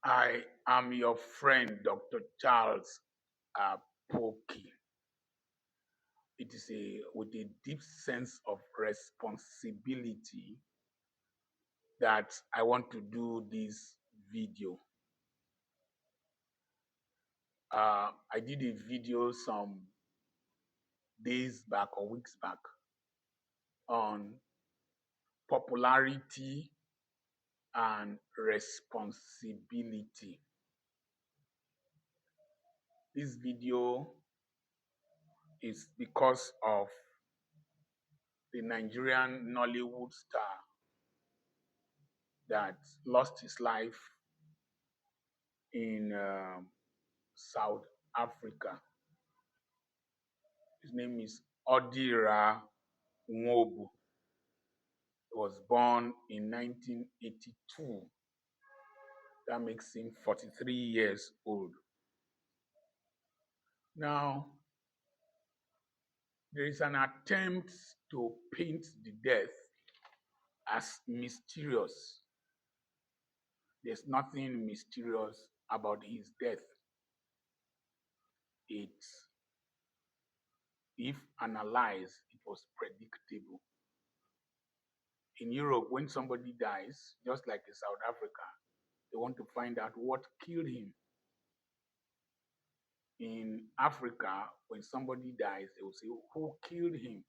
I am your friend, Dr. Charles Apoki. It is with a deep sense of responsibility that I want to do this video. I did a video some days back or weeks back on popularity and responsibility. This video is because of the Nigerian Nollywood star that lost his life in South Africa. His name is Odira Nwobu. He was born in 1982. That makes him 43 years old. Now, there is an attempt to paint the death as mysterious. There's nothing mysterious about his death. If analyzed, it was predictable. In Europe, when somebody dies, just like in South Africa, they want to find out what killed him. In Africa, when somebody dies, they will say, who killed him?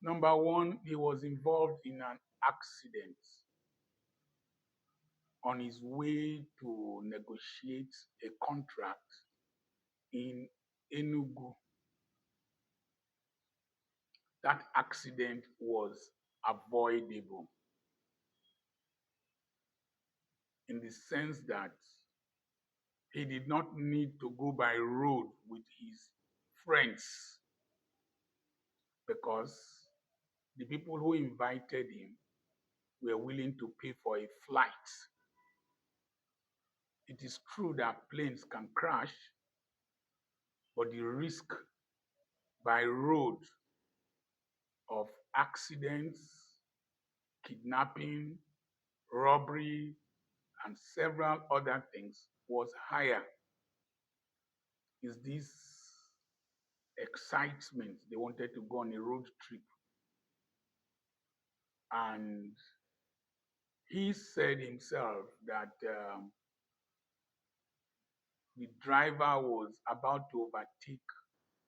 Number one, he was involved in an accident on his way to negotiate a contract in Enugu. That accident was avoidable in the sense that he did not need to go by road with his friends because the people who invited him were willing to pay for a flight. It is true that planes can crash, but the risk by road of accidents, kidnapping, robbery, and several other things was higher. Is this excitement? They wanted to go on a road trip. And he said himself that the driver was about to overtake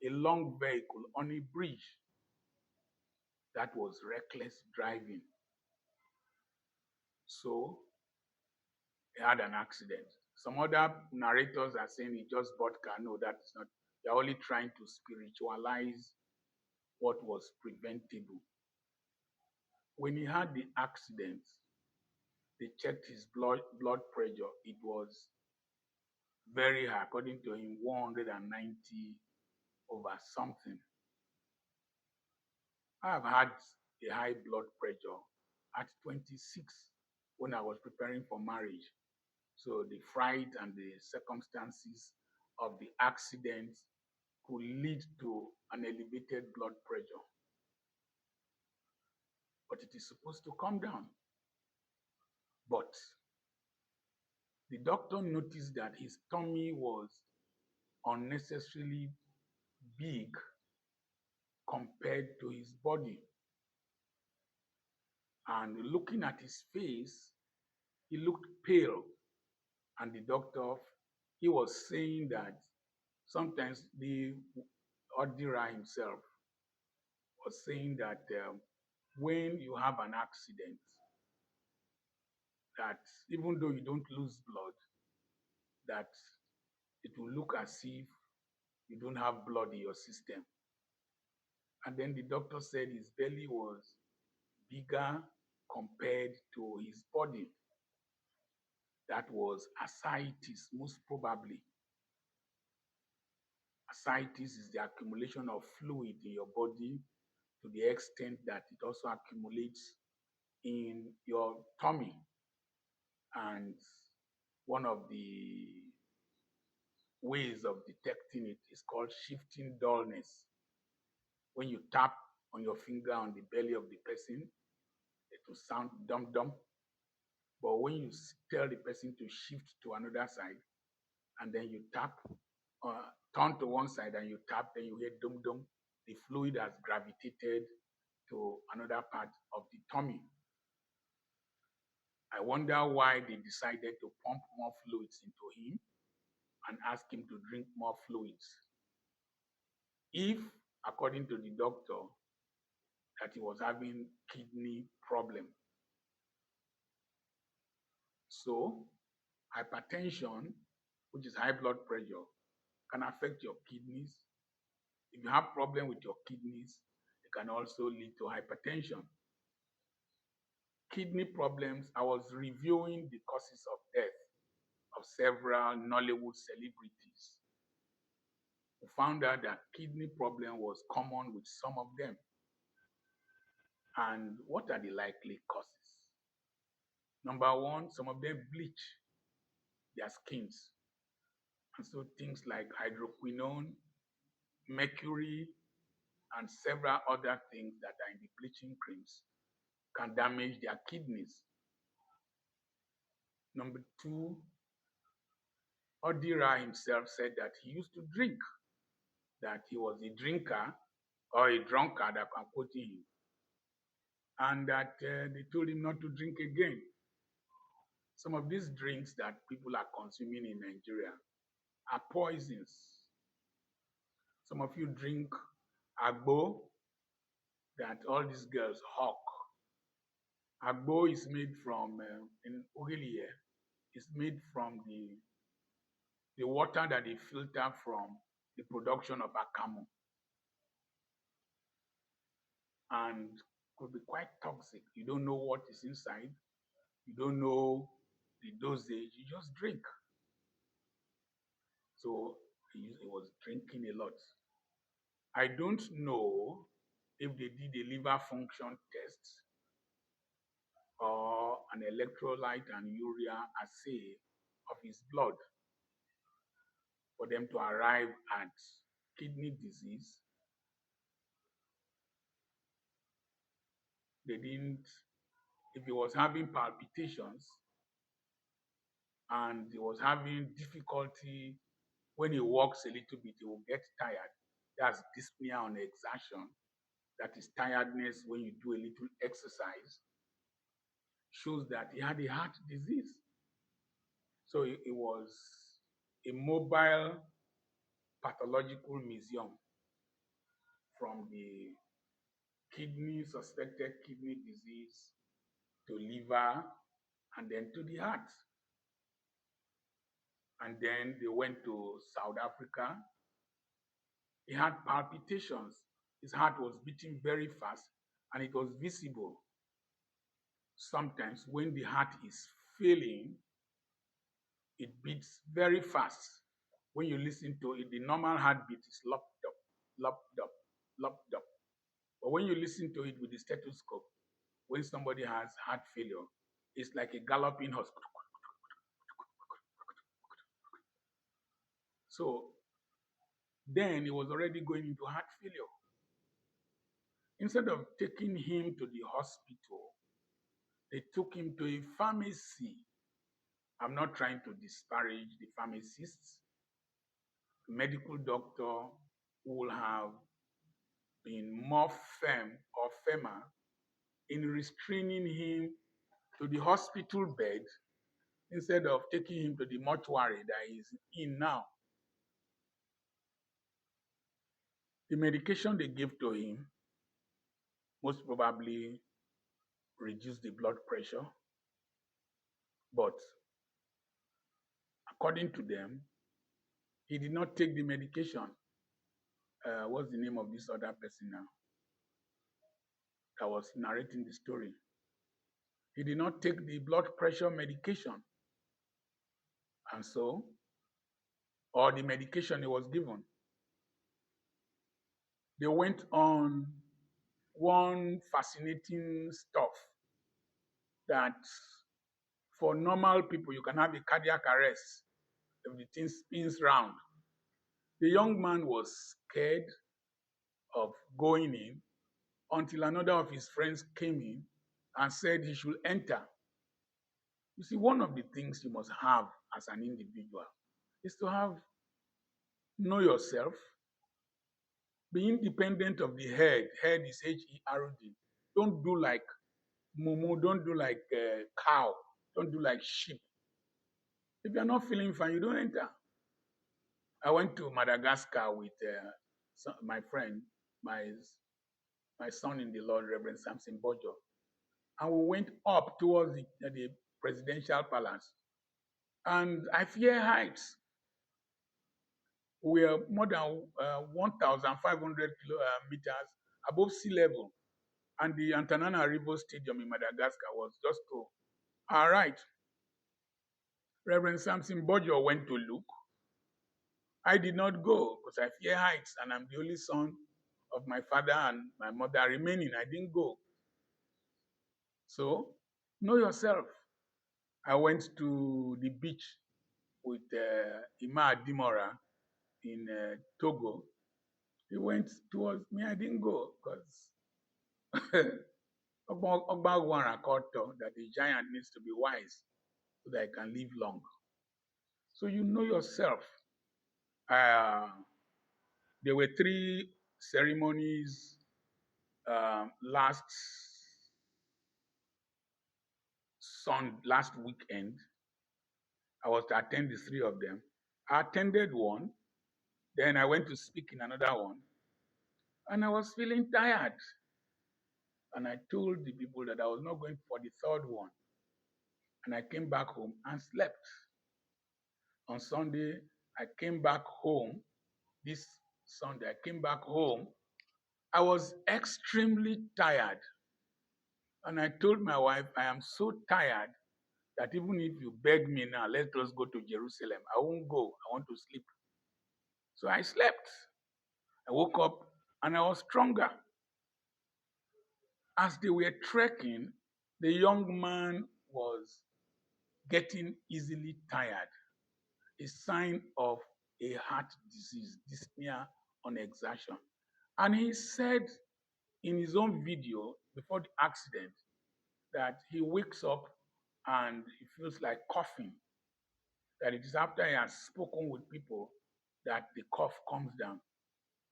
a long vehicle on a bridge. That was reckless driving. So he had an accident. Some other narrators are saying he just bought car. No, that's not. They're only trying to spiritualize what was preventable. When he had the accident, they checked his blood pressure. It was very high, according to him, 190 over something. I have had a high blood pressure at 26 when I was preparing for marriage. So the fright and the circumstances of the accident could lead to an elevated blood pressure. But it is supposed to come down. But the doctor noticed that his tummy was unnecessarily big compared to his body. And looking at his face, he looked pale. And the doctor, he was saying that sometimes the Odira himself was saying that when you have an accident, that even though you don't lose blood, that it will look as if you don't have blood in your system. And then the doctor said his belly was bigger compared to his body. That was ascites, most probably. Ascites is the accumulation of fluid in your body to the extent that it also accumulates in your tummy. And one of the ways of detecting it is called shifting dullness. When you tap on your finger on the belly of the person, it will sound dum-dum. But when you tell the person to shift to another side, and then you tap, turn to one side and you tap, then you hear dum dum, the fluid has gravitated to another part of the tummy. I wonder why they decided to pump more fluids into him and ask him to drink more fluids. If, according to the doctor, that he was having kidney problem. So hypertension, which is high blood pressure, can affect your kidneys. If you have problem with your kidneys, it can also lead to hypertension. Kidney problems, I was reviewing the causes of death of several Nollywood celebrities. We found out that kidney problem was common with some of them. And what are the likely causes? Number one, some of them bleach their skins. And so things like hydroquinone, mercury, and several other things that are in the bleaching creams can damage their kidneys. Number two, Odira himself said that he used to drink, that he was a drinker or a drunkard, I'm quoting him, and that they told him not to drink again. Some of these drinks that people are consuming in Nigeria are poisons. Some of you drink agbo that all these girls hawk. Agbo is made from, in Ogilie, is made from the water that they filter from the production of akamu, and could be quite toxic. You don't know what is inside. You don't know the dosage. You just drink. So he was drinking a lot. I don't know if they did a liver function test or an electrolyte and urea assay of his blood for them to arrive at kidney disease. They didn't, if he was having palpitations and he was having difficulty when he walks a little bit, he will get tired. That's dyspnea on exertion. That is tiredness when you do a little exercise. Shows that he had a heart disease. So it was a mobile pathological museum from the suspected kidney disease to liver and then to the heart. And then they went to South Africa. He had palpitations. His heart was beating very fast and it was visible. Sometimes when the heart is failing, it beats very fast. When you listen to it, the normal heartbeat is locked up, locked up, locked up. But when you listen to it with the stethoscope, when somebody has heart failure, it's like a galloping horse. So then he was already going into heart failure. Instead of taking him to the hospital, they took him to a pharmacy. I'm not trying to disparage the pharmacists. The medical doctor will have been more firm or firmer in restraining him to the hospital bed instead of taking him to the mortuary that he's in now. The medication they gave to him most probably reduced the blood pressure, but according to them, he did not take the medication. What's the name of this other person now that was narrating the story? He did not take the blood pressure medication. And so, or the medication he was given. They went on one fascinating stuff that for normal people, you can have a cardiac arrest if the thing spins round. The young man was scared of going in until another of his friends came in and said he should enter. You see, one of the things you must have as an individual is to have know yourself, be independent of the head. Head is HERD. Don't do like mumu, don't do like cow, don't do like sheep. If you're not feeling fine, you don't enter. I went to Madagascar with my friend, my, my son in the Lord, Reverend Samson Bojo. And we went up towards the presidential palace. And I fear heights. We are more than 1,500 meters above sea level. And the Antananarivo Stadium in Madagascar was just to our right. Reverend Samson Bojo went to look. I did not go because I fear heights, and I'm the only son of my father and my mother remaining. I didn't go. So, know yourself. I went to the beach with Ima Adimora in Togo. He went towards me. I didn't go because Ogbagwara Koto, that the giant needs to be wise so that he can live long. So you know yourself. Uh, there were 3 ceremonies last weekend. I was to attend the 3 of them. I attended one, then I went to speak in another one, and I was feeling tired. And I told the people that I was not going for the 3rd one. And I came back home and slept. On Sunday, I came back home. This Sunday, I came back home. I was extremely tired. And I told my wife, I am so tired that even if you beg me now, let us go to Jerusalem, I won't go. I want to sleep. So I slept. I woke up and I was stronger. As they were trekking, the young man was getting easily tired, a sign of a heart disease, dyspnea on exertion. And he said in his own video before the accident that he wakes up and he feels like coughing, that it is after he has spoken with people that the cough comes down.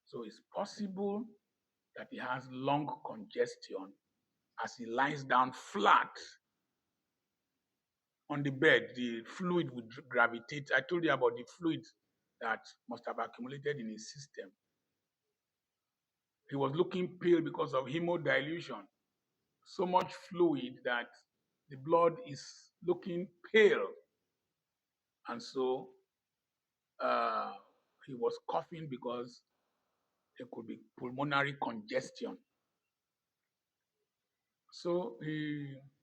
So it's possible that he has lung congestion as he lies down flat on the bed. The fluid would gravitate. I told you about the fluid that must have accumulated in his system. He was looking pale because of hemodilution. So much fluid that the blood is looking pale. And so he was coughing because there could be pulmonary congestion. So they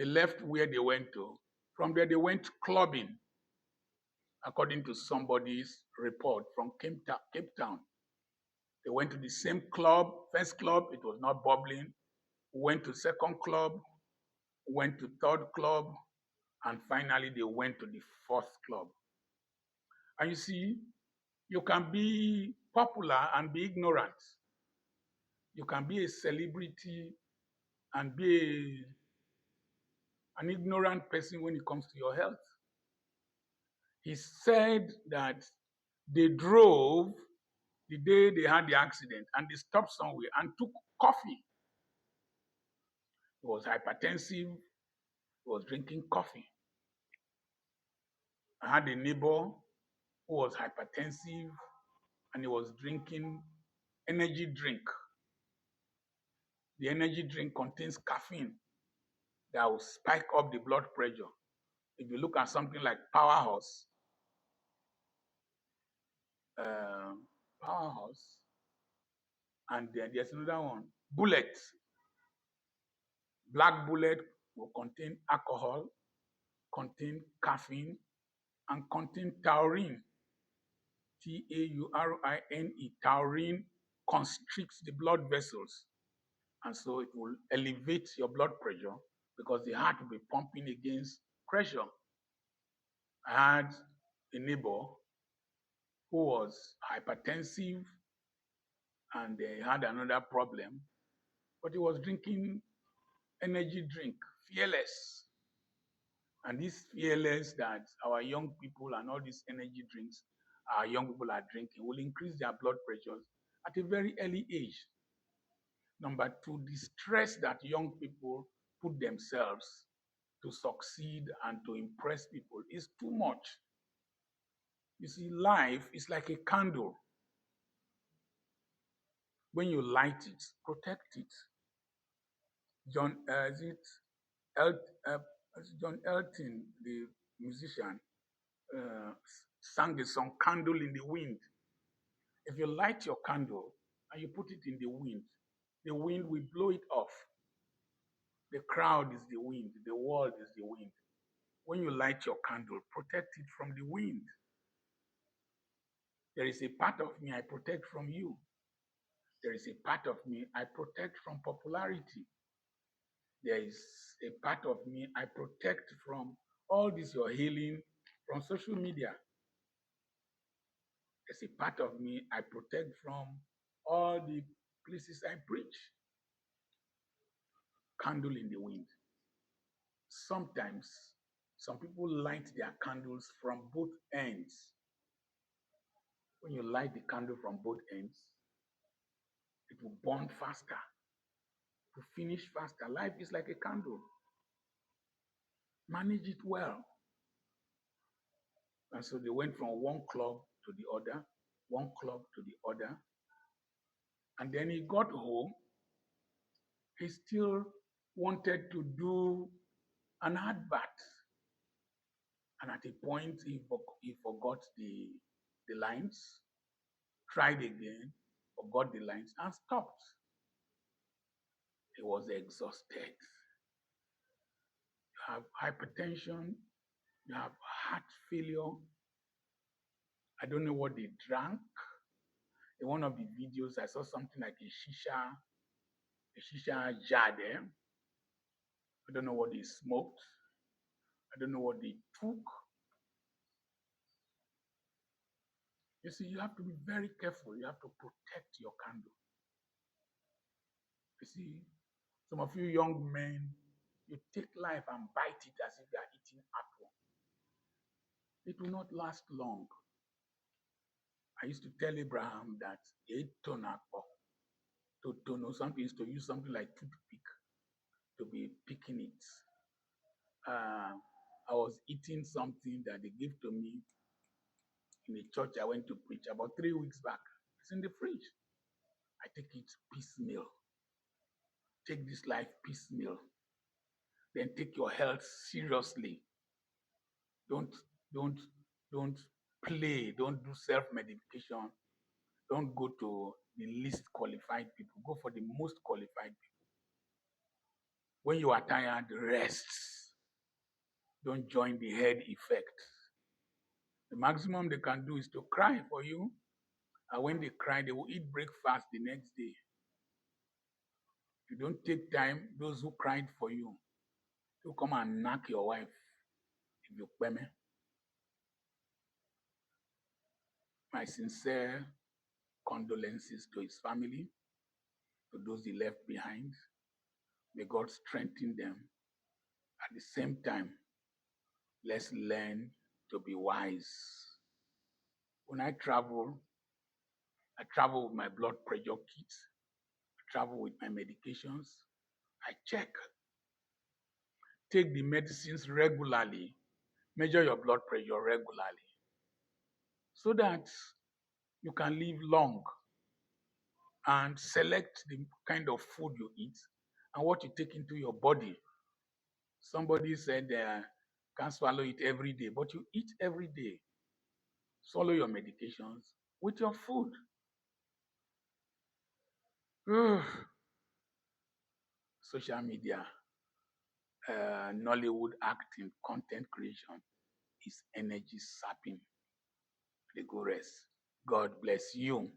left where they went to. From there, they went clubbing, according to somebody's report from Cape Town. They went to the same club, first club, it was not bubbling. Went to second club, went to third club, and finally they went to the 4th club. And you see, you can be popular and be ignorant. You can be a celebrity and be an ignorant person when it comes to your health. He said that they drove the day they had the accident and they stopped somewhere and took coffee. He was hypertensive, he was drinking coffee. I had a neighbor who was hypertensive and he was drinking energy drink. The energy drink contains caffeine that will spike up the blood pressure. If you look at something like Powerhouse, uh, Powerhouse, and then there's another one, Bullet. Black Bullet will contain alcohol, contain caffeine, and contain taurine. Taurine. Taurine constricts the blood vessels. And so it will elevate your blood pressure because the heart will be pumping against pressure. I had a neighbor who was hypertensive and he had another problem, but he was drinking energy drink, Fearless. And this fearless that our young people and all these energy drinks our young people are drinking will increase their blood pressures at a very early age. Number two, the stress that young people put themselves to succeed and to impress people is too much. You see, life is like a candle. When you light it, protect it. John, is it El, uh, John Elton, the musician, uh, sang the song "Candle in the Wind." If you light your candle and you put it in the wind will blow it off. The crowd is the wind, the world is the wind. When you light your candle, protect it from the wind. There is a part of me I protect from you. There is a part of me I protect from popularity. There is a part of me I protect from all this you're healing from social media. There's a part of me I protect from all the places I preach. Candle in the wind. Sometimes some people light their candles from both ends. When you light the candle from both ends, it will burn faster, to finish faster. Life is like a candle. Manage it well. And so they went from one club to the other, one club to the other. And then he got home. He still wanted to do an advert. And at a point, he forgot the lines, tried again, forgot the lines, and stopped. He was exhausted. You have hypertension, you have heart failure. I don't know what they drank. In one of the videos, I saw something like a shisha jar there. I don't know what they smoked. I don't know what they took. You see, you have to be very careful. You have to protect your candle. You see, some of you young men, you take life and bite it as if you are eating apple. It will not last long. I used to tell Abraham that to know something is to use something like toothpick to be picking it. I was eating something that they gave to me in a church I went to preach about 3 weeks back. It's in the fridge. I take it piecemeal. Take this life piecemeal. Then take your health seriously. Don't don't don't play. Don't do self-medication. Don't go to the least qualified people. Go for the most qualified people. When you are tired, rest. Don't join the head effect. The maximum they can do is to cry for you. And when they cry, they will eat breakfast the next day. If you don't take time, those who cried for you will come and knock your wife if you pay me. My sincere condolences to his family, to those he left behind. May God strengthen them. At the same time, let's learn to be wise. When I travel with my blood pressure kit, I travel with my medications, I check. Take the medicines regularly, measure your blood pressure regularly, so that you can live long and select the kind of food you eat and what you take into your body. Somebody said can't swallow it every day, but you eat every day. Swallow your medications with your food. Social media, Nollywood acting, content creation is energy sapping. The go rest. God bless you.